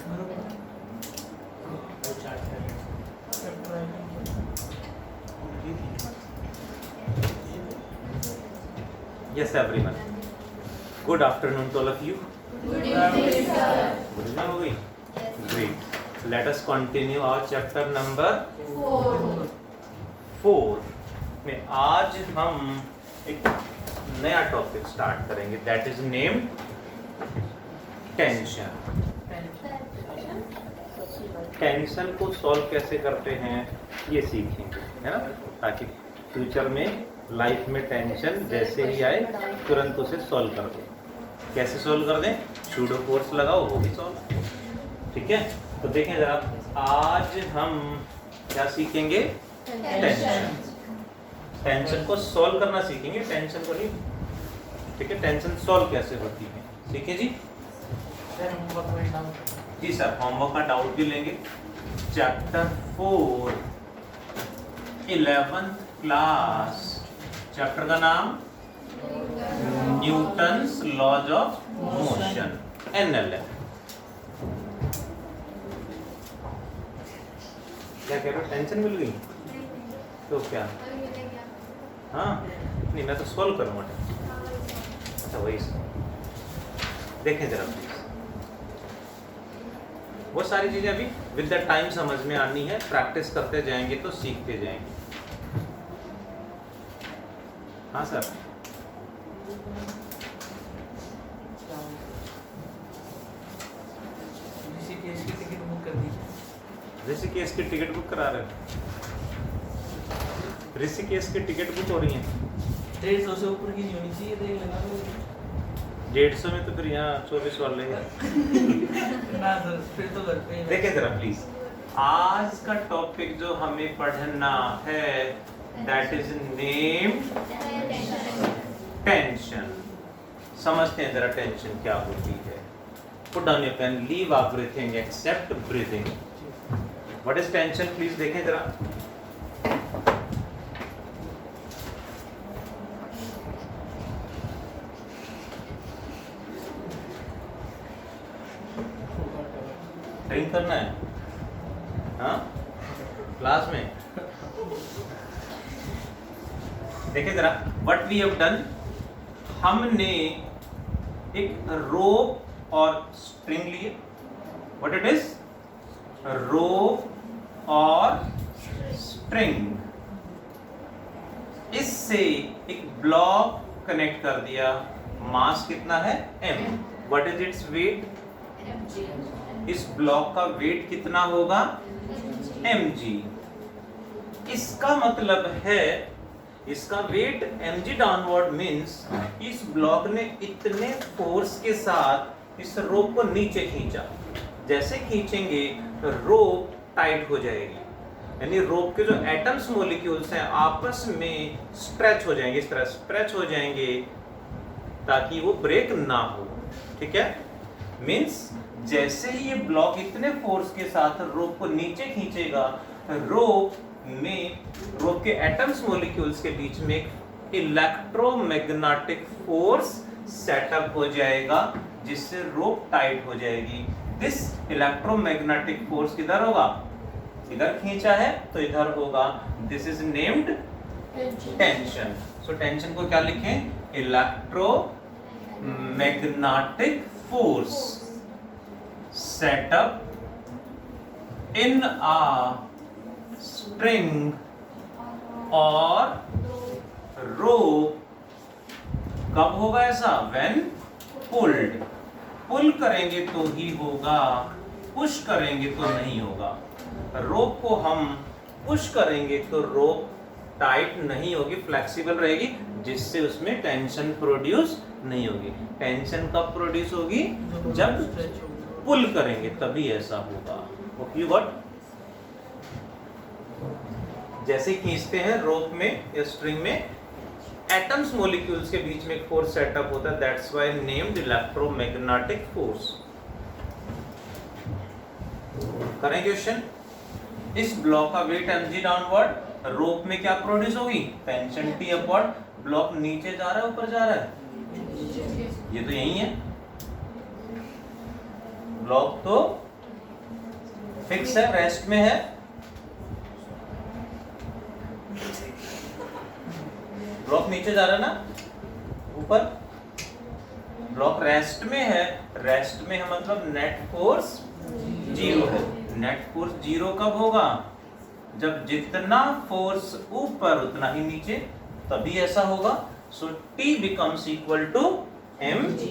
Yes, everyone. Good afternoon to all of you. Good evening, sir. Good evening हो गई? Great. Let us continue our chapter number 4 में आज हम एक नया टॉपिक स्टार्ट करेंगे, that is named tension. Tension को सॉल्व कैसे करते हैं ये सीखेंगे, है ना, ताकि फ्यूचर में लाइफ में टेंशन जैसे ही आए तुरंत उसे सॉल्व कर दें। कैसे सॉल्व कर दें? शूडो कोर्स लगाओ, वो भी सॉल्व। ठीक है, तो देखें जरा, आज हम क्या सीखेंगे? टेंशन। टेंशन को सॉल्व करना सीखेंगे, टेंशन को नहीं। ठीक है, टेंशन सॉल्व कैसे होती है सीखे जी। जी सर, होमवर्क का डाउट भी लेंगे। चैप्टर 4 11th क्लास, चैप्टर का नाम Newton's laws of motion, NLM। क्या कह रहे हो, टेंशन मिल गई? तो क्या, हाँ नहीं, मैं तो सॉल्व करूंगा। अच्छा वही देखें जरा प्लीज, वो सारी चीजें अभी विद द टाइम समझ में आनी है, प्रैक्टिस करते जाएंगे तो सीखते जाएंगे। हाँ सर, ऋषिकेश की टिकट बुक कर दीजिए। ऋषिकेश की टिकट बुक करा रहे हैं? ऋषिकेश की टिकट बुक हो रही है? 150 से ऊपर की नहीं होनी चाहिए, देख लेना। 150 में तो फिर यहाँ 24 वाले हैं। ना सर, फिर तो घर पे। देखें जरा प्लीज, आज का टॉपिक जो हमें पढ़ना है दैट इज नेम्ड टेंशन। समझते हैं जरा टेंशन क्या होती है। Put down your pen, leave everything except breathing. What is tension please देखें जरा। ड्रिंक करना है हाँ क्लास में। देखिए जरा, व्हाट वी हैव डन, हमने एक रोप और स्ट्रिंग लिए। What it is? रोप और स्ट्रिंग। इससे एक ब्लॉक कनेक्ट कर दिया। मास कितना है? m। What is its weight? इस ब्लॉक का वेट कितना होगा? mg। इसका मतलब है इसका वेट mg डाउनवर्ड मींस इस ब्लॉक ने इतने फोर्स के साथ इस रोप को नीचे खींचा। जैसे खींचेंगे तो रोप टाइट हो जाएगी, यानी रोप के जो एटम्स मॉलिक्यूल्स हैं आपस में स्ट्रेच हो जाएंगे, इस तरह स्ट्रेच हो जाएंगे ताकि वो ब्रेक ना हो। ठीक है, मींस जैसे ही ये ब्लॉक इतने फोर्स के साथ रोप को नीचे खींचेगा, रोप के एटम्स मॉलिक्यूल्स के बीच में एक इलेक्ट्रोमैग्नेटिक फोर्स सेटअप हो जाएगा जिससे रोप टाइट हो जाएगी। दिस इलेक्ट्रोमैग्नेटिक फोर्स किधर होगा? इधर खींचा है तो इधर होगा। This is named tension. So tension को क्या लिखें? Electromagnetic force setup in a string और rope। कब होगा ऐसा? when pulled। पुल करेंगे तो ही होगा, पुश करेंगे तो नहीं होगा। रोप को हम पुश करेंगे तो रोप टाइट नहीं होगी, फ्लेक्सिबल रहेगी, जिससे उसमें टेंशन प्रोड्यूस नहीं होगी। टेंशन कब प्रोड्यूस होगी? जब पुल करेंगे तभी ऐसा होगा। Okay, what? जैसे खींचते हैं रोप में या स्ट्रिंग में, एटम्स मॉलिक्यूल्स के बीच में एक फोर्स सेटअप होता है, that's why named electromagnetic force. करें क्वेश्चन। इस ब्लॉक का वेट mg डाउनवर्ड, रोप में क्या प्रोड्यूस होगी? Tension T upward. ब्लॉक नीचे जा रहा है ऊपर जा रहा है? ये तो यही है, ब्लॉक तो फिक्स है, रेस्ट में है, ब्लॉक नीचे जा रहा है ना ऊपर, ब्लॉक रेस्ट में है, रेस्ट में है मतलब नेट फोर्स जीरो है। नेट फोर्स जीरो कब होगा? जब जितना फोर्स ऊपर उतना ही नीचे, तभी ऐसा होगा। सो T becomes equal to mg।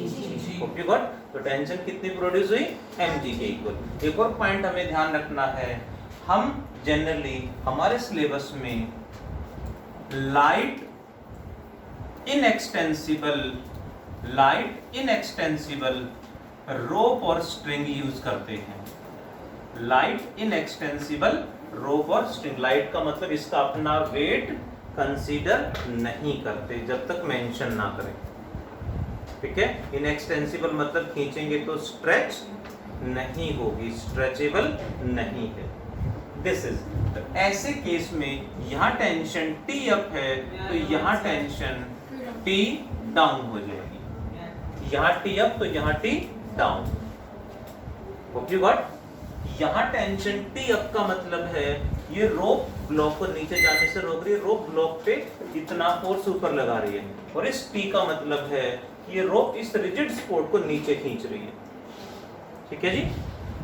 Hope you got? तो टेंशन कितनी प्रोड्यूस हुई? mg के इक्वल। एक और पॉइंट हमें ध्यान रखना है, हम जनरली हमारे सिलेबस में लाइट इनएक्सटेंसिबल रोप और स्ट्रिंग यूज करते हैं। लाइट इनएक्सटेंसिबल रोप और स्ट्रिंग, लाइट का मतलब इसका अपना वेट कंसीडर नहीं करते जब तक मेंशन ना करें, ठीक है। इनएक्सटेंसिबल मतलब खींचेंगे तो स्ट्रेच नहीं होगी, स्ट्रेचेबल नहीं है। दिस इज, तो ऐसे केस में यहाँ टेंशन टी अप है तो यहाँ टेंशन टी डाउन हो जाएगी, यहाँ टी अप तो यहाँ T down. Hope you got? यहाँ टेंशन टी अप का मतलब है ये रोप ब्लॉक को नीचे जाने से रोक रही है, रोप ब्लॉक पे इतना फोर्स ऊपर लगा रही है, और इस टी का मतलब है कि ये रोप इस रिजिड सपोर्ट को नीचे खींच रही है, ठीक है जी।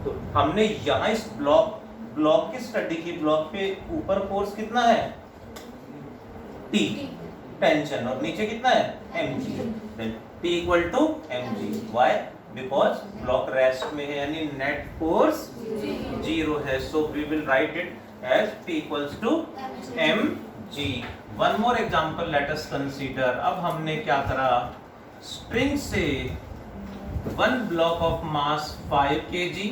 तो हमने यहाँ इस ब्लॉक की स्टडी की, ब्लॉक पे ऊपर फोर्स कितना है? टी टेंशन, और नीचे कितना है? mg। T equal to mg। Why? Because block rest में है, यानी नेट फोर्स जीरो है। So we will write it as T equals to mg। One more example let us consider. अब हमने क्या करा, स्ट्रिंग से one block of mass 5 kg,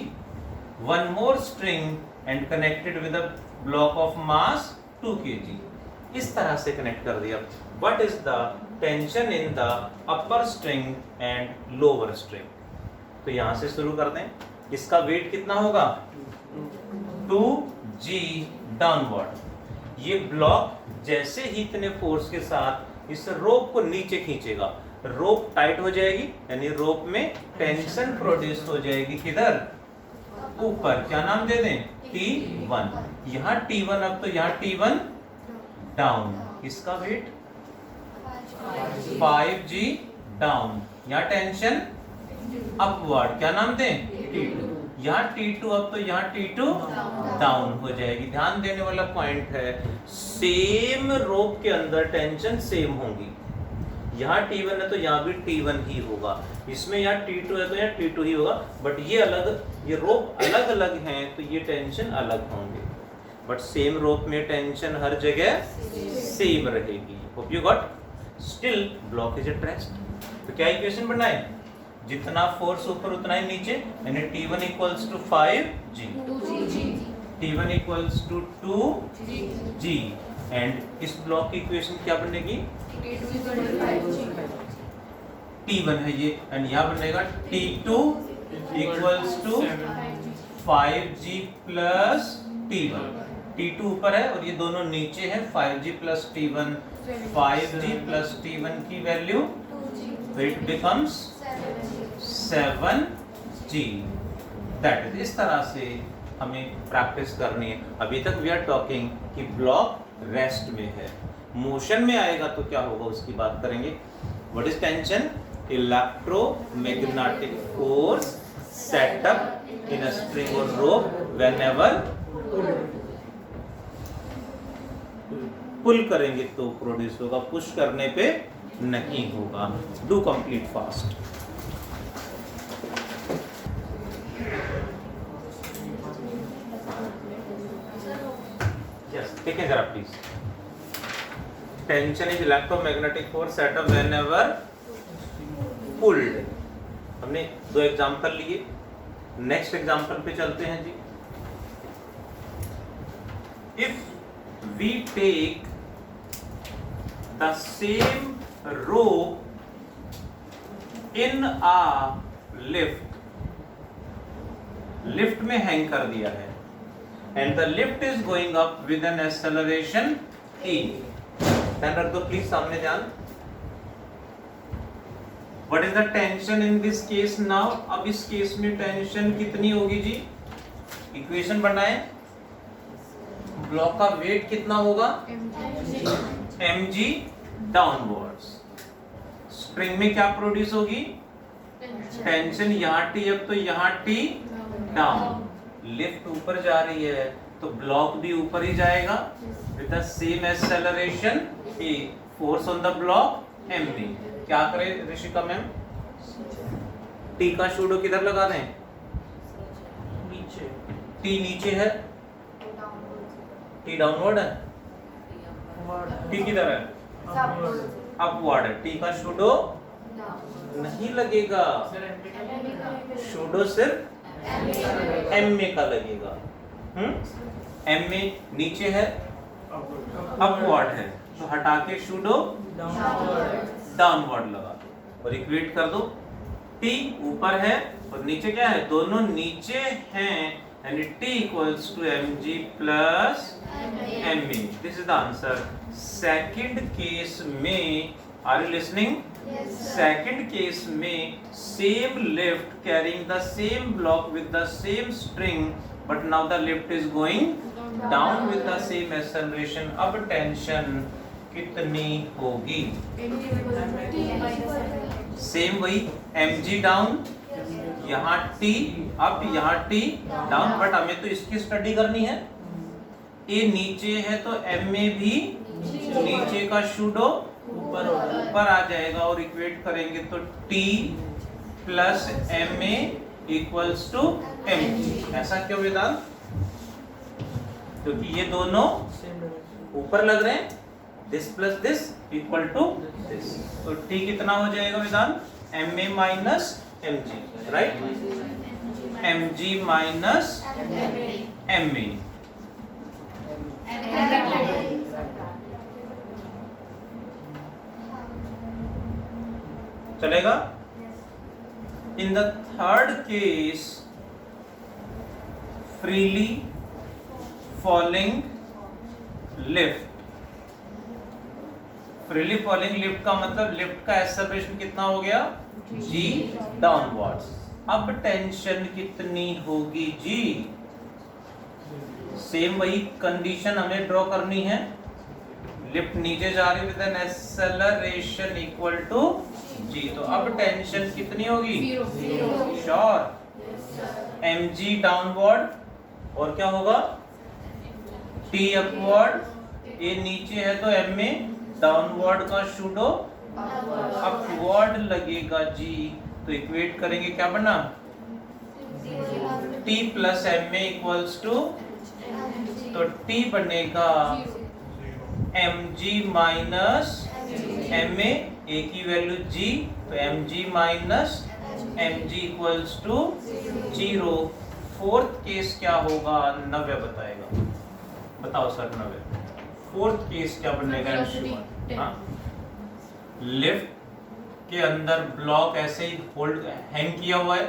one more string and connected with a block of mass 2 kg, इस तरह से connect कर दिया। What is the tension in the upper string and lower string? तो यहां से शुरू करते हैं। इसका वेट कितना होगा? 2g downward. ये ब्लॉक जैसे ही इतने फोर्स के साथ इस रोप को नीचे खींचेगा, रोप टाइट हो जाएगी, यानी रोप में टेंशन प्रोड्यूस हो जाएगी। किधर? ऊपर। क्या नाम दे दें? T1। यहाँ T1 अब तो यहाँ T1 डाउन। इसका वेट 5g डाउन। यहाँ टेंशन अपवर्ड। क्या नाम दें? T2। यहाँ T2 अब तो यहाँ T2 डाउन हो जाएगी। ध्यान देने वाला पॉइंट है, सेम रोप के अंदर टेंशन सेम होंगी। यहाँ T1 है तो यहाँ भी T1 ही होगा, इसमें यहाँ T2 है तो यहाँ T2 ही होगा। बट ये अलग, ये रोप अलग अलग हैं तो ये टेंशन अलग होंगे, बट सेम रोप में टेंशन हर जगह सेम रहेगी। Hope you got? Still block is at rest. तो क्या इक्वेशन बनाए? जितना फोर्स ऊपर उतना ही नीचे, यानी T1 equals to 5g, T1 equals to 2g, and इस ब्लॉक की इक्वेशन क्या बनेगी? T1 है ये, एंड यहाँ बनेगा T2 equals to 5g plus T1। T2 ऊपर है और ये दोनों नीचे है, 5g plus T1, 5g plus T1 की वैल्यू, तो it becomes 7g। That is, इस तरह से हमें प्रैक्टिस करनी है। अभी तक वी आर टॉकिंग कि ब्लॉक रेस्ट में है, मोशन में आएगा तो क्या होगा उसकी बात करेंगे। What is tension? Electromagnetic force set up in a spring और रोप व्हेनेवर पुल करेंगे तो प्रोड्यूस होगा, पुश करने पे नहीं होगा। Do complete fast. यस, ठीक है जरा please. Tension is electromagnetic force set up whenever pulled. हमने दो एग्जांपल लिए, नेक्स्ट एग्जांपल पे चलते हैं जी। If we take the same rope in a lift में हैंग कर दिया है, and the lift is going up with an acceleration e। ध्यान रख दो प्लीज, सामने ध्यान। What is the tension in this case now? अब इस केस में टेंशन कितनी होगी जी? इक्वेशन बनाए, ब्लॉक का वेट कितना होगा mg डाउनवर्ड्स। स्ट्रिंग में क्या प्रोड्यूस होगी टेंशन, यहाँ टी अप तो यहाँ टी डाउन। लिफ्ट ऊपर जा रही है तो ब्लॉक भी ऊपर ही जाएगा with the same acceleration A, force on the block M B. क्या करें ऋषिका मैम, टी का शूडो किधर लगा दें, नीचे टी नीचे है, टी डाउनवर्ड है, टी किधर है अपवर्ड है, टी का शूडो नहीं लगेगा, शूडो सिर्फ एम में का लगेगा। एम में नीचे है अपवर्ड है तो हटा के शूडो डाउनवर्ड लगा दो और इक्वेट कर दो। टी ऊपर है और नीचे क्या है, दोनों नीचे हैं यानी T equals to mg plus me। This is the answer। Second case में, are you listening? Second case में same lift carrying the same block with the same string but now the lift is going down with the same acceleration. अब tension कितनी होगी? Same वही mg down, यहाँ T up, यहाँ T down, but हमें तो इसकी स्टडी करनी है। ए नीचे है तो एम में भी नीचे का शूडो ऊपर आ जाएगा और इक्वेट करेंगे तो T plus M A equals to mg। ऐसा क्यों वेदांत? क्योंकि ये दोनों ऊपर लग रहे हैं, this plus this equal to this, तो T कितना हो जाएगा Vedant? M A minus mg, right? mg minus ma। चलेगा? In the third case freely falling lift, freely falling lift का मतलब लिफ्ट का एक्सेलरेशन कितना हो गया g डाउनवर्ड्स। अब टेंशन कितनी होगी g? सेम वही कंडीशन हमें ड्रॉ करनी है, लिफ्ट नीचे जा रही है with an acceleration equal to g, तो अब टेंशन कितनी होगी? श्योर, mg डाउनवर्ड और क्या होगा t अपवर्ड, ये नीचे है तो m में डाउनवर्ड का शूडो अपवर्ड लगेगा g, तो इक्वेट करेंगे क्या बना? t plus M A equals to, तो t बनेगा mg माइनस एम ए की वैल्यू g, तो mg minus mg equals to 0। Fourth case क्या होगा? नव्य बताएगा, बताओ सर नव्य। फोर्थ केस क्या बनेगा? हाँ, लिफ्ट के अंदर ब्लॉक ऐसे ही होल्ड हैंग किया हुआ है,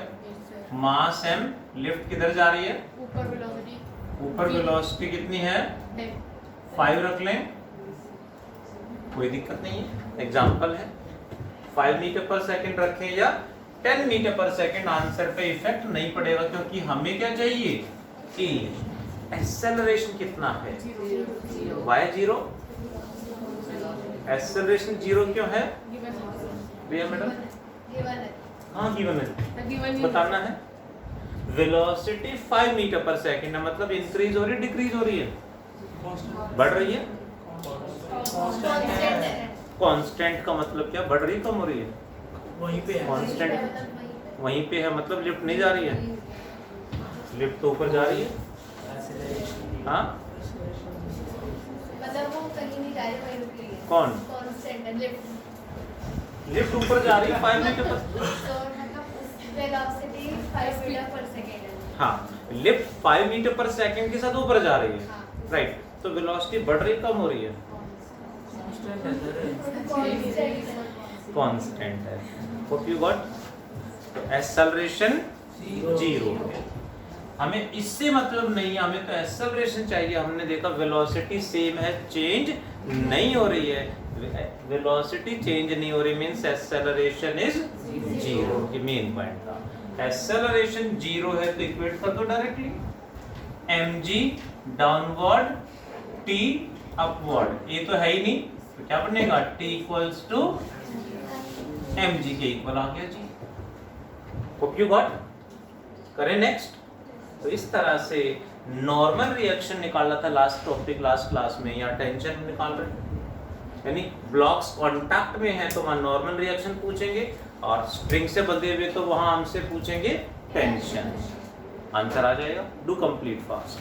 मास m, लिफ्ट किधर जा रही है? ऊपर वेलोसिटी कितनी है? 5 रख लें, कोई दिक्कत नहीं है, एग्जांपल है। 5 मीटर पर सेकंड रखें या 10 मीटर पर सेकंड, आंसर पे इफेक्ट नहीं पड़ेगा क्योंकि हमें क्या चाहिए? एक्सेलरेशन कितना है? y 0। एक्सेलरेशन 0 क्यों है भैया मैडम? हाँ गिवन है, बताना है। वेलोसिटी 5 मीटर पर सेकंड है, मतलब इंक्रीज हो रही है डिक्रीज हो रही है? बढ़ रही है। कांस्टेंट का मतलब क्या? बढ़ रही है कम हो रही है? वहीं पे है, कांस्टेंट वहीं पे है, मतलब लिफ्ट नहीं जा रही है, लिफ्ट तो ऊपर जा रही है। हाँ मतलब वो कहीं नहीं जा रही, वहीं रुकी है। कौन? कांस्टेंट है, लिफ्ट। लिफ्ट ऊपर जा रही है 5 मीटर पर, तो मतलब वेलोसिटी 5 मीटर पर सेकंड है। हाँ लिफ्ट 5 मीटर पर सेकंड के साथ ऊपर जा रही है, हाँ। राइट? तो वेलोसिटी बढ़ रही कम हो रही है? कांस्टेंट है। Hope you got. तो एक्सेलरेशन 0 है। हमें इससे मतलब नहीं है, हमें तो एक्सेलरेशन चाहिए। हमने देखा वेलोसिटी सेम है, चेंज नहीं हो रही है, वेलोसिटी चेंज नहीं हो रही मींस एक्सेलरेशन इज 0। ये मेन पॉइंट था। एक्सेलरेशन 0 है तो इक्वेट कर दो directly, mg downward t upward, ये तो है ही नहीं, तो क्या बनेगा t इक्वल्स टू mg के इक्वल आ गया जी। Hope you got. करें नेक्स्ट। तो इस तरह से नॉर्मल रिएक्शन निकाला था लास्ट टॉपिक लास्ट क्लास में, या टेंशन निकाल रहे हैं, यानी ब्लॉक्स कांटेक्ट में हैं तो वहाँ नॉर्मल रिएक्शन पूछेंगे, और स्ट्रिंग से बंधे हुए तो वहाँ हमसे पूछेंगे टेंशन। आंसर आ जाएगा। Do complete fast.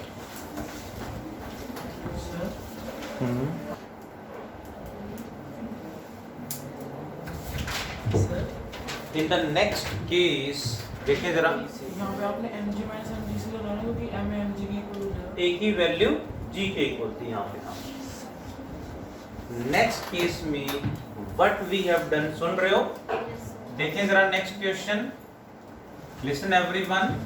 In the next case देखिए जरा, यहाँ पे आपने mg माइनस mg से लगाना क्योंकि m है mg की इक्वल हो जाएगा। एक ही वैल्यू g के इक्वल थी यहाँ पे। हाँ, नेक्स्ट केस में व्हाट वी हैव डन, सुन रहे हो? देखिए जरा next question, listen everyone.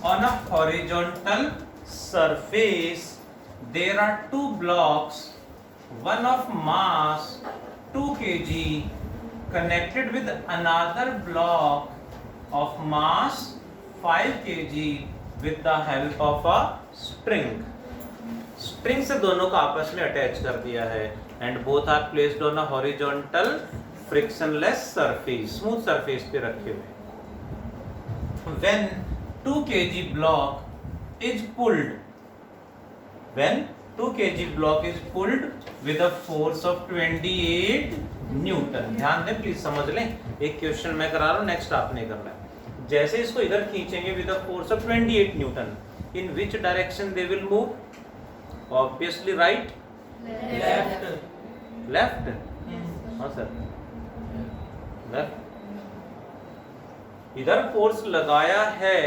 On a horizontal surface there are two blocks, one of mass 2 kg connected with another block of mass 5 kg with the help of a string. String से दोनों को आपस में अटैच कर दिया है, and both are placed on a horizontal frictionless surface, smooth surface पे रखे हुए। When 2 kg block is pulled, when 2 kg block is pulled with a force of 28 Newton. ध्यान दें प्लीज, समझ लें, एक क्वेश्चन मैं करा रहा हूँ, नेक्स्ट आपने करना है। जैसे इसको इधर खींचेंगे with a force of 28 newton, in which direction they will move? Obviously right, left. left, हाँ सर, लेफ्ट। इधर फोर्स लगाया है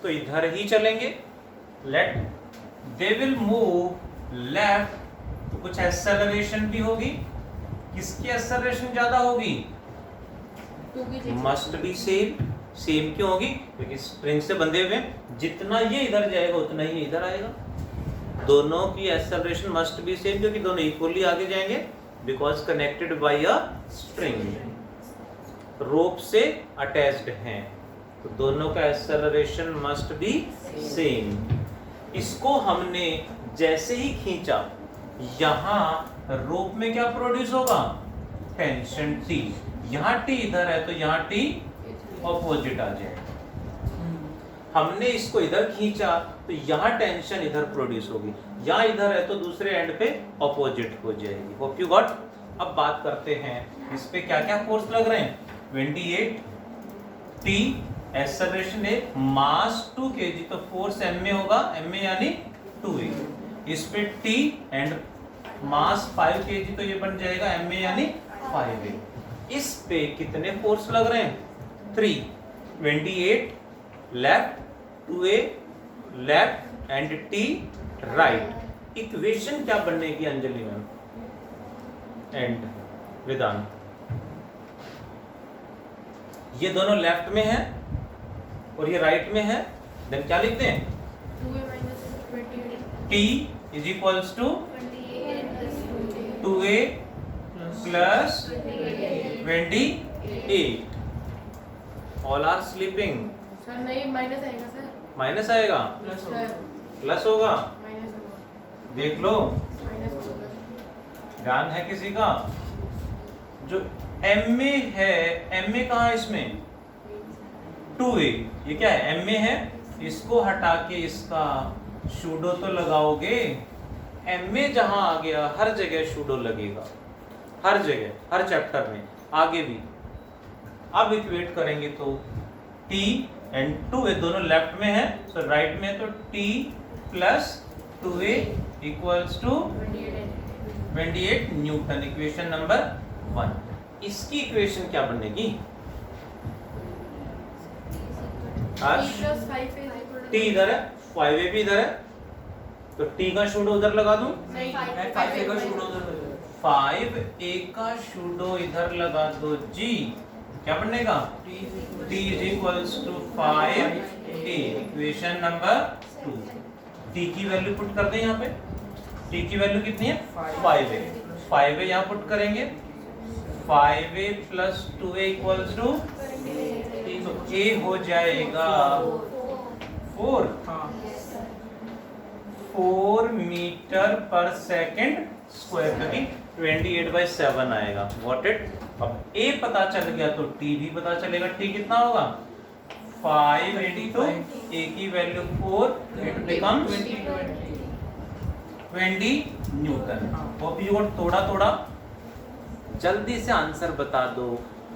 तो इधर ही चलेंगे, let they will move left, तो कुछ एक्सेलरेशन भी होगी। किसकी एक्सेलरेशन ज्यादा होगी? Must be same. सेम क्यों होगी? क्योंकि स्प्रिंग से बंधे हुए, जितना ये इधर जाएगा उतना ही इधर आएगा। दोनों की एक्सेलरेशन मस्ट बी सेम, क्योंकि दोनों इक्वली आगे जाएंगे, because connected by a string, rope से अटैच्ड हैं, तो दोनों का एक्सेलरेशन मस्ट बी सेम। इसको हमने जैसे ही खींचा, यहाँ रोप में क्या प्रोड्यूस होगा? Tension T। यहाँ T इधर है तो यहाँ T ऑपोजिट आ जाएगा। हमने इसको इधर खींचा तो यहाँ टेंशन इधर प्रोड्यूस होगी, यहाँ इधर है तो दूसरे एंड पे ऑपोजिट हो जाएगी। Hope you got. अब बात करते हैं इस पे क्या क्या फोर्स लग रहे हैं। 28 T, एक्सेलरेशन है, मास 2 kg, तो फोर्स m में होगा, m में यानी 2a। इस पे T एंड मास 5 kg, तो ये बन जाएगा m में यानी 5a। इस पे कितने फोर्स लग रहे हैं? 3, 28 left, 2a left and T right. Equation क्या बनेगी अंजलि मैम एंड वेदांत? ये दोनों लेफ्ट में है और ये राइट में है, देन क्या लिखते हैं? 2a minus 28 T is equals to 28 2a plus 28। All are sleeping. Sir नहीं माइनस आएगा सर, माइनस आएगा, प्लस सर प्लस होगा, माइनस होगा, देख लो, माइनस होगा। ध्यान है किसी का? जो m में है, m में कहाँ है इसमें? 2a, ये क्या है? m में है, इसको हटा के इसका शूडो तो लगाओगे, m में जहां आ गया हर जगह शूडो लगेगा, हर जगह, हर चैप्टर में, आगे भी। अब इक्वेट करेंगे तो t एंड 2a दोनों लेफ्ट में है, तो राइट में है, तो t plus 2a equals to 28 newton. Equation number 1। इसकी इक्वेशन क्या बनेगी? t plus 5 is equal to t इधर है, 5a भी इधर है, तो t का शूडो उधर लगा दूं, नहीं 5 का शूडो उधर हो जाएगा। 5a का शूडो इधर लगा दो जी, क्या बनेगा? t is equals to 5a। Equation number 2। t की वैल्यू पुट कर दें यहाँ पे, t की वैल्यू कितनी है? 5a। 5a यहाँ पुट करेंगे, 5a plus 2a equals to, तो a हो जाएगा 4। हाँ मीटर पर सेकंड स्क्वायर, क्योंकि 28/7 आएगा। व्हाट इट, अब ए पता चल गया तो टी भी पता चलेगा। टी कितना होगा 5 into ए की value 4, it becomes 20 Newton. Hope you got थोड़ा जल्दी से आंसर बता दो।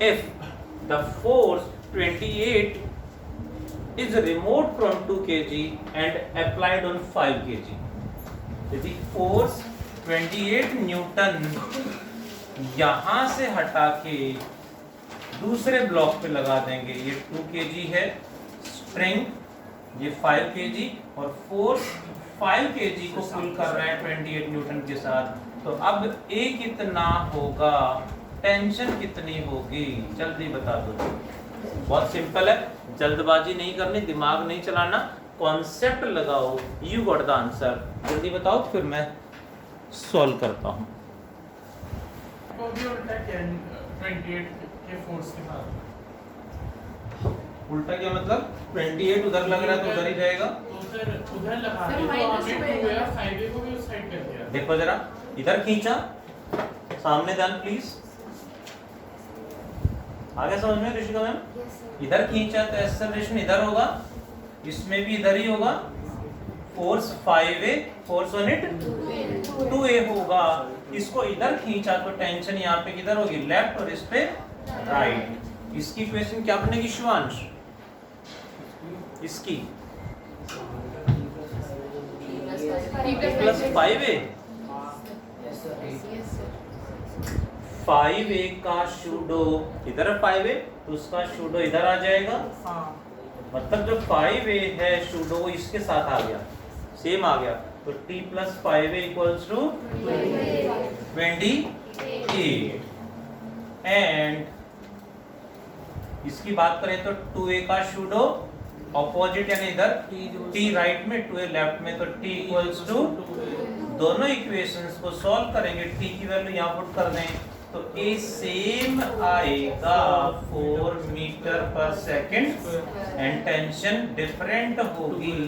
If the force 28 is removed from 2 kg and applied on 5 kg, यदि फोर्स 28 न्यूटन यहां से हटा के दूसरे ब्लॉक पे लगा देंगे, ये 2 kg है स्प्रिंग, ये 5 kg और फोर्स 5 kg को पुल कर रहा है 28 न्यूटन के साथ, तो अब A कितना होगा, टेंशन कितनी होगी, जल्दी बता दो। बहुत सिंपल है, जल्दबाजी नहीं करनी, दिमाग नहीं चलाना, कॉन्सेप्ट लगाओ। यू गॉट द आंसर, जल्दी बताओ फिर मैं सॉल्व करता हूँ। वो भी उल्टा क्या 28 के फोर्स के साथ उल्टा क्या मतलब 28 उधर लग रहा है तो उधर ही जाएगा। तो उधर लगा के तो हमें 2 या 5 को भी उस साइड कर दिया। देखो जरा, इधर खींचा, सामने ध्यान प्लीज, आगे समझ में ऋषिका मैम, इधर खींचा तो एक्सेलरेशन इधर होगा, इसमें भी इधर ही होगा, force 5A, force on it 2A होगा। इसको इधर खींचा तो टेंशन यहाँ पे किधर होगी, लेफ्ट, और इस पे राइट। इसकी इक्वेशन क्या बनेगी शिवांश, इसकी प्लस 5A, 5A का शूडो इधर है 5A, तो उसका शूडो इधर आ जाएगा, मतलब जो 5A है शूडो वो इसके साथ आ गया, सेम आ गया, तो t plus 5A equals to 28। And इसकी बात करें तो 2A का शूडो ऑपोजिट यानी इधर t राइट में 2A लेफ्ट में, तो t इक्वल्स टू, दोनों इक्वेशंस को सॉल्व करेंगे, t की वैल्यू यहाँ पुट कर दें तो A सेम आएगा 4 मीटर पर सेकंड एंड टेंशन डिफरेंट होगी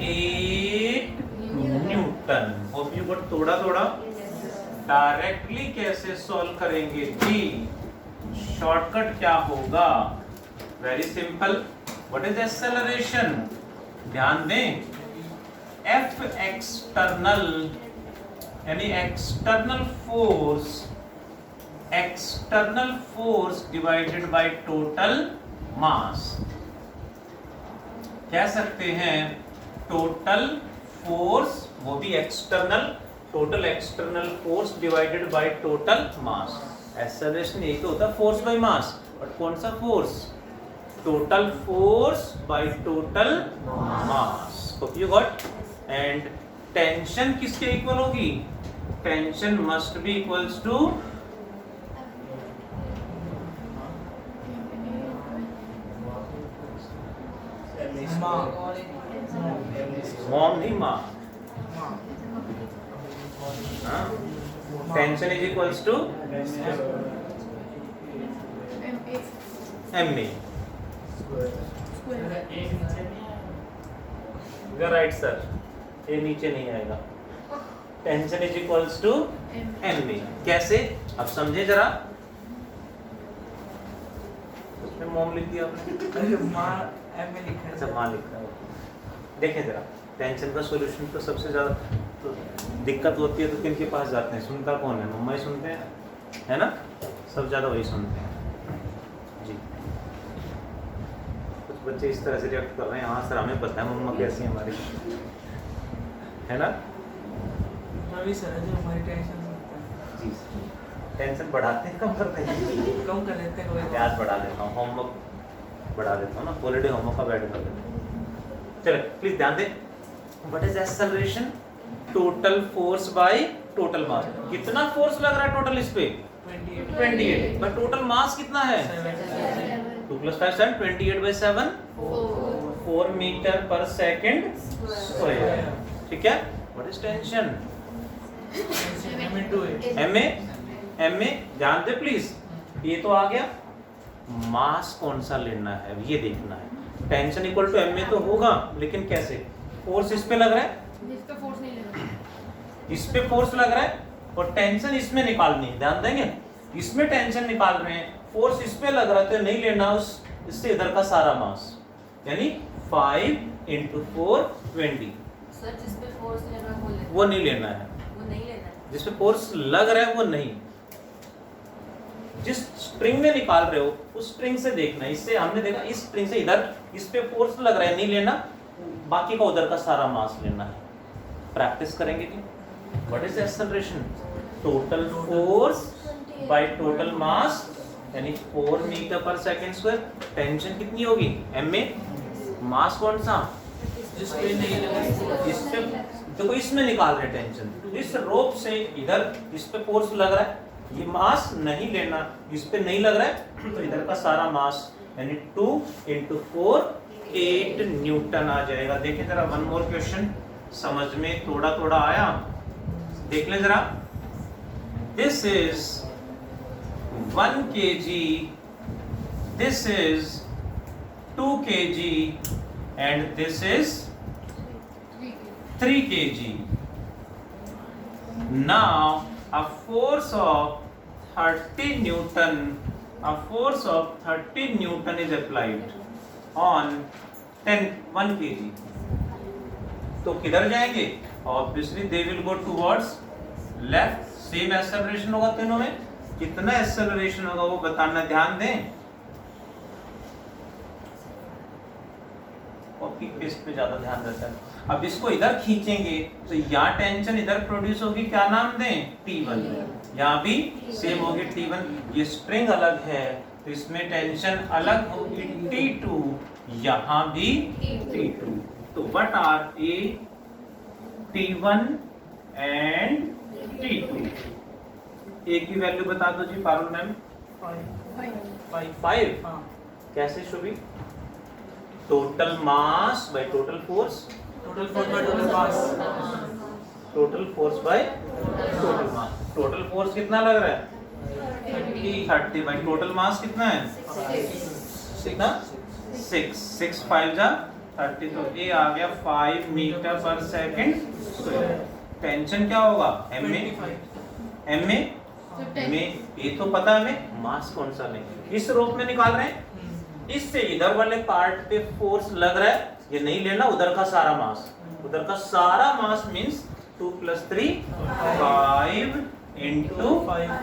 8 न्यूटन। होप यू गॉट थोड़ा डायरेक्टली कैसे सॉल्व करेंगे जी, शॉर्टकट क्या होगा, very simple. What is acceleration, ध्यान दें, F एक्सटर्नल यानी external force divided by total मास, कह सकते हैं टोटल फोर्स, वो भी external, total external force divided by total mass. Acceleration यही तो होता है, फोर्स बाय मास, बट कौन सा force, total force by total mass. Hope you got. And tension किसके इक्वल होगी, tension must be equals to mom नहीं माँ, tension is equals to MA। Right sir, ये नीचे नहीं आएगा, tension is equals to MA। कैसे, अब समझे जरा, उसमें मॉम लिख दिया आपने, अरे माँ MA लिखा है, अच्छा माँ लिखा है। देखें जरा, टेंशन का सॉल्यूशन तो सबसे ज़्यादा तो दिक्कत होती है तो किन के पास जाते हैं, सुनता कौन है, मम्मा ही सुनते हैं, है ना, सब ज़्यादा वही सुनते हैं जी। कुछ बच्चे इस तरह से रिएक्ट कर रहे हैं, हाँ सर हमें पता है मम्मा कैसी है हमारी, है ना रवि सर जो हमारी टेंशन सुनता है जी। टेंशन बढ़ाते हैं कम करते हैं, कम कर लेते हैं, कोई याद बढ़ा देता हूँ, होमवर्क बढ़ा देता हूँ ना, हॉलीडे होमवर्क का बैठ कर देता हूँ। चलो प्लीज ध्यान दें, what is acceleration, total force by total मास। कितना फोर्स लग रहा है टोटल इस पे 28, बट टोटल मास कितना है 2 + 5 7, 28/7, 4 मीटर पर सेकंड स्क्वायर, ठीक है। व्हाट इज टेंशन, MA ध्यान दे प्लीज, ये तो आ गया, मास कौन सा लेना है ये देखना है। टेंशन इक्वल टू MA तो होगा, लेकिन कैसे, फोर्स इस पे लग रहा है जिस पे फोर्स नहीं लगा। इस पे फोर्स लग रहा है और टेंशन इसमें निकालनी है, ध्यान देंगे। इसमें टेंशन निकाल रहे हैं, फोर्स इस पे लग रहा है तो नहीं लेना उस इससे इधर का सारा मास, यानी 5 × 4 20। सर जिस पे फोर्स लगा वो नहीं लेना है, वो नहीं लेना है। जिस पे फोर्स लग रहा है वो नहीं। जिस स्प्रिंग में निकाल रहे हो उस स्प्रिंग से देखना। इससे हमने देखा इस स्प्रिंग से इधर इस पे फोर्स लग रहा है, नहीं लेना, बाकी का उधर का सारा मास लेना है। प्रैक्टिस करेंगे कि what is acceleration? Total force by total मास, यानी 4 मीटर/सेकंड²। टेंशन कितनी होगी m में? मास कौन सा? जिस पे नहीं लगा। इस पे देखो, इसमें निकाल रहे टेंशन। इस रोप से इधर इस पे फोर्स लग रहा है, ये मास नहीं लेना, इस पे नहीं लग रहा है तो इधर का सारा मास यानी 2 × 4 8 न्यूटन आ जाएगा। देखिए जरा वन मोर क्वेश्चन, समझ में थोड़ा थोड़ा आया? देख ले जरा। This is 1 kg, this is 2 kg and this is 3 kg. Now a force of 30 Newton, a force of 30 Newton is applied on 1 kg. तो किधर जाएंगे? Obviously they will go towards left. Same acceleration होगा तीनों में। कितना acceleration होगा वो बताना, ध्यान दें। कॉपी पेस्ट पे ज्यादा ध्यान रहता है। अब इसको इधर खींचेंगे तो यहाँ टेंशन इधर प्रोड्यूस होगी, क्या नाम दें? T1। यहाँ भी सेम होगी T1। ये स्प्रिंग अलग है तो इसमें टेंशन अलग होगी T2, यहाँ भी T2। तो what are A T1 and T2? A की वैल्यू बता दो जी पारुल मैम। 5। कैसे Shubhi? Total mass by total force, total force by total mass. Total force by total mass. Total force कितना लग रहा है? 30 बाय टोटल मास कितना है? कितना? 6 5 जा 30, तो ये आ गया 5 मीटर/सेकंड²। टेंशन क्या होगा? m में ये तो पता है हमें, मास कौन सा लेंगे? इस रोप में निकाल रहे हैं, इससे इधर वाले पार्ट पे फोर्स लग रहा है, ये नहीं लेना, उधर का सारा मास। उधर का सारा mass means 2 + 3 5 ×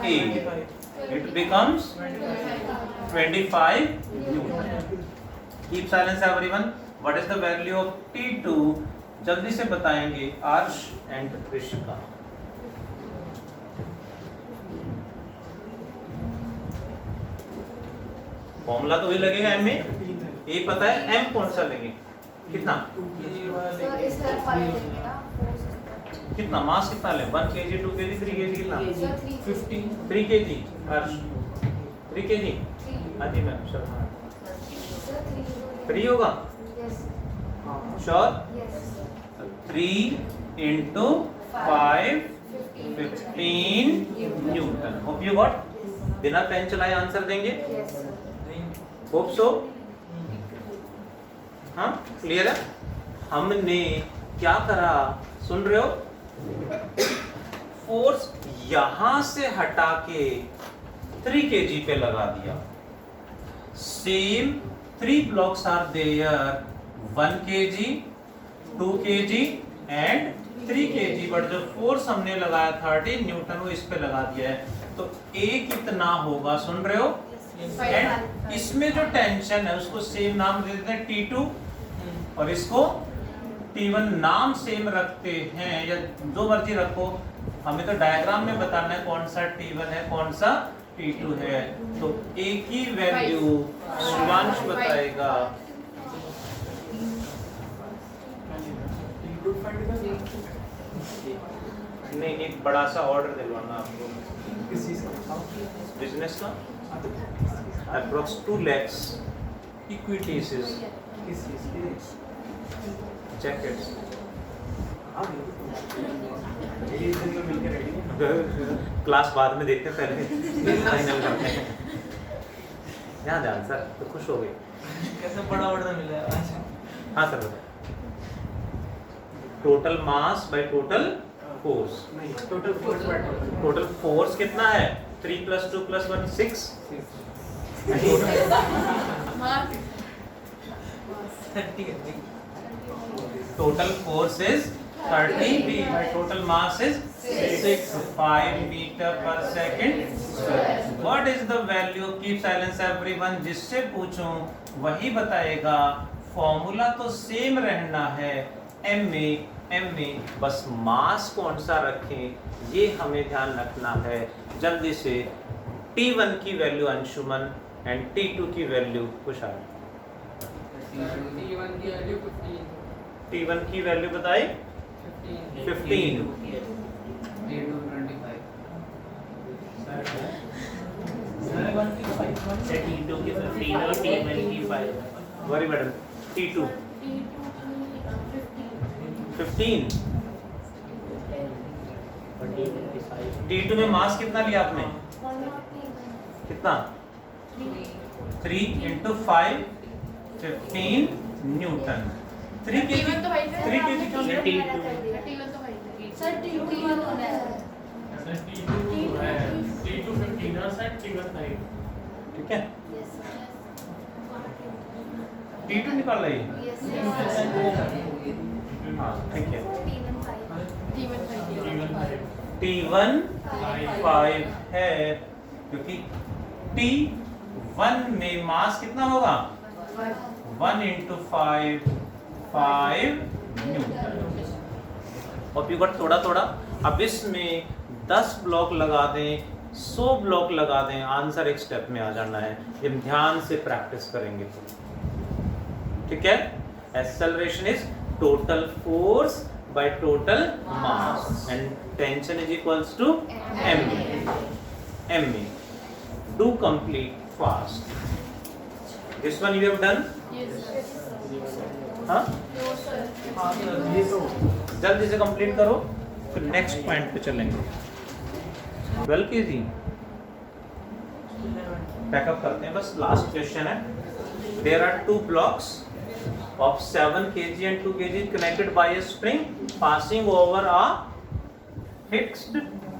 8, it becomes 25 newton. Keep silence everyone. What is the value of T2? जल्दी से बताएंगे आर्श एंड ऋषिका। फॉर्मूला तो वही लगेगा m में, ये पता है m कौन सा लेंगे? कितना? सर इस तरफ वाले देंगे ना फोर्स। कितना मास कितना ले? 1 kg 2 kg 3 kg कितना? Sir 3 3 kg। हर्ष 3 kg। हाँ जी मैम शर्मा। सर 3 होगा? Yes sure? Yes 3 × 5 15 Newton. Hope you got. बिना पेन चलाए आंसर देंगे? Yes sir hope so. हाँ क्लियर है? हमने क्या करा सुन रहे हो? फोर्स यहां से हटा के 3 kg पे लगा दिया। Same 3 blocks are there, 1 kg 2 kg and 3 kg, but जो फोर्स हमने लगाया 30 न्यूटन वो इस पे लगा दिया है। तो A कितना होगा सुन रहे हो? एंड इसमें जो टेंशन है उसको सेम नाम दे देते हैं T2 और इसको T1 नाम सेम रखते हैं, या जो मर्जी रखो, हमें तो डायग्राम में बताना है कौन सा T1 है कौन सा T2 है। तो A की वैल्यू शिवांश बताएगा। नहीं एक बड़ा सा ऑर्डर दिलवाना आपको, किस चीज का? बिजनेस का, अप्रोक्स 2 lakhs इक्विटीज किस चीज की? जैकेट्स। ये दिन में मिलके रेडी। क्लास बाद में देखते हैं, पहले फाइनल करते हैं। ध्यान ध्यान सर तो खुश हो गए। कैसे बड़ा ऑर्डर मिला है आज? हाँ सर बताए। Total mass by total force. Total force by total force कितना है? 3 + 2 + 1 6। Total force is 30 b by total mass is 6 5 metre पर second square. What is the value? Keep silence everyone. जिससे पूछूं वही बताएगा। फॉर्मूला तो सेम रहना है, m में बस मास कौन सा रखें ये हमें ध्यान रखना है। जल्दी से T1 की वैल्यू अंशुमन एंड T2 की वैल्यू कुशाल। T1 की वैल्यू बताई 15। T2 की 15 और T1 की 5। Very madam. T2 15। T2 में मास कितना लिया आपने? कितना? 3 × 5 15 न्यूटन। 3 kg तो भाई 3 kg क्यों लिया? T1 तो भाई सर T1 होना है। T2 है, T2 15 और सर T1 9। ठीक है, T2 निकाल रही है। हाँ ठीक है। T1 5 है क्योंकि T1 में मास कितना होगा? 1 × 5 5 न्यूटन। और यू गॉट थोड़ा। अब इसमें 10 ब्लॉक लगा दें, 100 ब्लॉक लगा दें, आंसर एक स्टेप में आ जाना है। हम ध्यान से प्रैक्टिस करेंगे तो ठीक है। Acceleration is total force by total mass and tension is equals to m। Do complete fast. This one you have done. हाँ जल्दी से कंप्लीट करो, फिर नेक्स्ट पॉइंट पे चलेंगे। 12 kg पैकअप करते हैं, बस लास्ट क्वेश्चन है। There are 2 blocks of 7 kg and 2 kg connected by a string passing over a fixed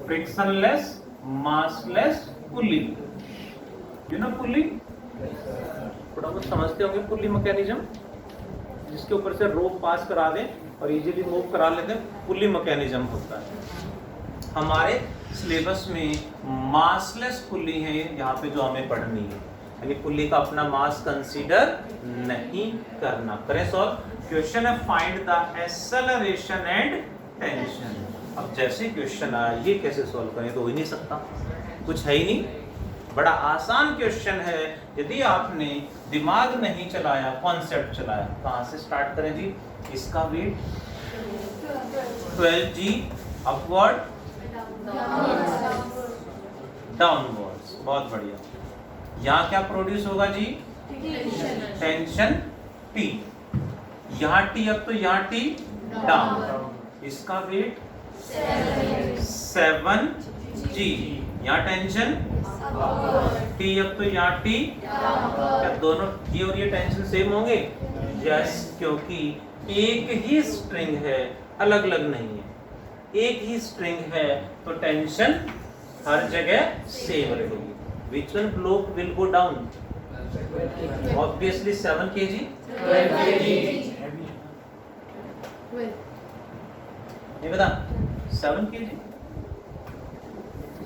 frictionless massless pulley। You know pulley? थोड़ा बहुत समझते होंगे पुली मैकेनिज्म, जिसके ऊपर से रोप पास करा दें और इजीली मूव करा लेते हैं, पुली मैकेनिज्म होता है। हमारे सिलेबस में मासलेस पुली है यहाँ पे जो हमें पढ़नी है, यानी पुली का अपना मास कंसीडर नहीं करना। करें सॉल्व। क्वेश्चन है find the acceleration and tension. अब जैसे क्वेश्चन आया ये कैसे सॉल्व करें, तो हो ही नहीं सकता, कुछ है ही नहीं। बड़ा आसान क्वेश्चन है, यदि आपने दिमाग नहीं चलाया, कॉन्सेप्ट चलाया। कहाँ से स्टार्ट करें जी? इसका वेट 12 g अपवर्ड डाउनवर्ड्स। बहुत बढ़िया। यहाँ क्या प्रोड्यूस होगा जी? Tension T। यहाँ T अप तो यहाँ T डाउन। इसका वेट 7 g। यहाँ टेंशन T अप तो यहाँ T। क्या दोनों ये और ये टेंशन सेम होंगे? यस, क्योंकि एक ही स्ट्रिंग है, अलग अलग नहीं है। एक ही स्ट्रिंग है तो टेंशन हर जगह सेम रहेगी। Which one block will go down? Obviously 7 kg. 12 kg. ये बता 7 kg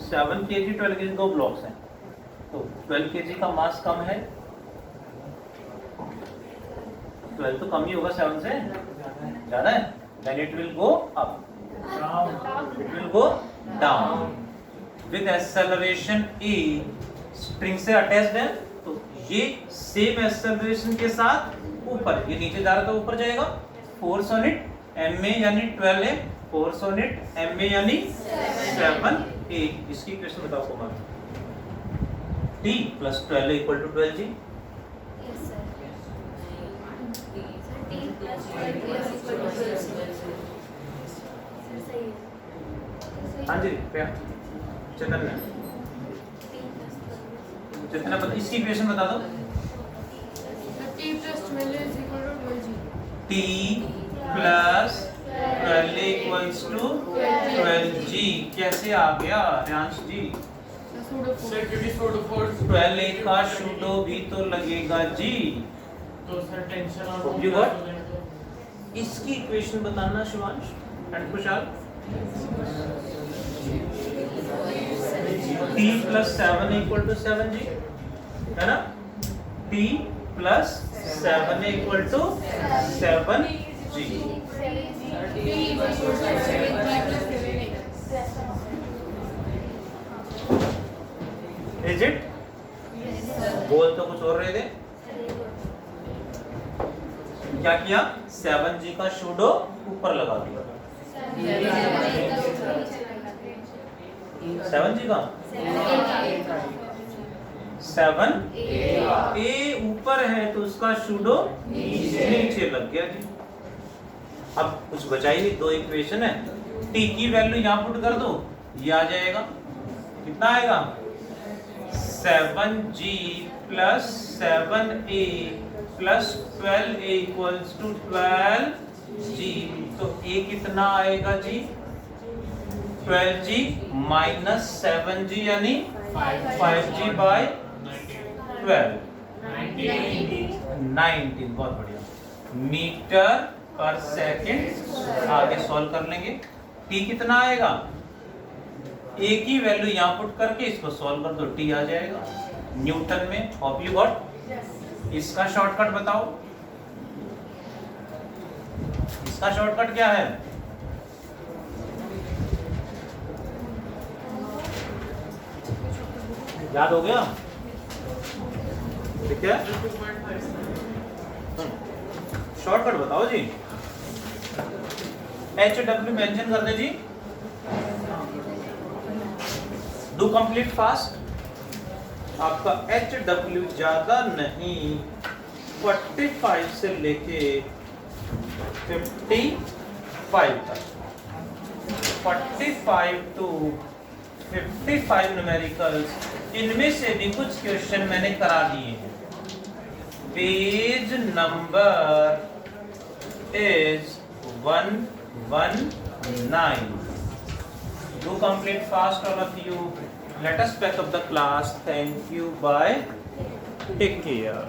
7 kg 12 kg 2 ब्लॉक्स हैं, तो 12 kg का मास कम है। 12 तो कम ही होगा 7 से, ज्यादा है। Then it will go up. It will go down. With acceleration E, string से अटैच्ड है, तो ये सेम एक्सेलरेशन के साथ ऊपर, ये नीचे जा रहा तो ऊपर जाएगा। फोर्स ऑन इट ma यानी 12 है, फोर्स ऑन इट ma यानी 7a। इसकी इक्वेशन बताओ कुमार। T + 12 = 12 g। हाँ जी चैतन्य, जितना पता इसकी इक्वेशन बता दो। T + 12 = 12 g। T + 12A equals to 12G। कैसे आ गया रियांश जी? सर क्योंकि सूडो फोर्स 12A का शूडो भी तो लगेगा जी। तो सर टेंशन और You got? इसकी इक्वेशन बताना Shivansh and Khushhal. T plus 7 equal to 7G है ना? T plus 7 equal to 7G। Is it? बोल तो कुछ और रहे थे। क्या किया? 7G का शूडो ऊपर लगा दिया। 7G का 7A ऊपर है तो उसका शूडो नीचे लग गया जी। अब कुछ बचा ही नहीं, दो इक्वेशन है। T की वैल्यू यहाँ पुट कर दो, ये आ जाएगा। कितना आएगा? 7G plus 7A plus 12A equals to 12G। तो A कितना आएगा जी? 12G minus 7G यानी 5G by 12 19। बहुत बढ़िया। मीटर पर सेकंड आगे सॉल्व कर लेंगे। T कितना आएगा? A की वैल्यू यहाँ पुट करके इसको सॉल्व कर दो, T आ जाएगा न्यूटन में। Hope you got. इसका शॉर्टकट बताओ, इसका शॉर्टकट क्या है? याद हो गया? ठीक है, शॉर्टकट बताओ जी। HW मेंशन कर दे जी। Do complete fast. आपका HW ज्यादा नहीं, 45 से लेके 55 तक, 45 to 55 न्यूमेरिकल्स। इनमें से भी कुछ क्वेश्चन मैंने करा दिए हैं। Page number is 119. Do complete fast, all of you. Let us pack up the class. Thank you. Bye. Take care.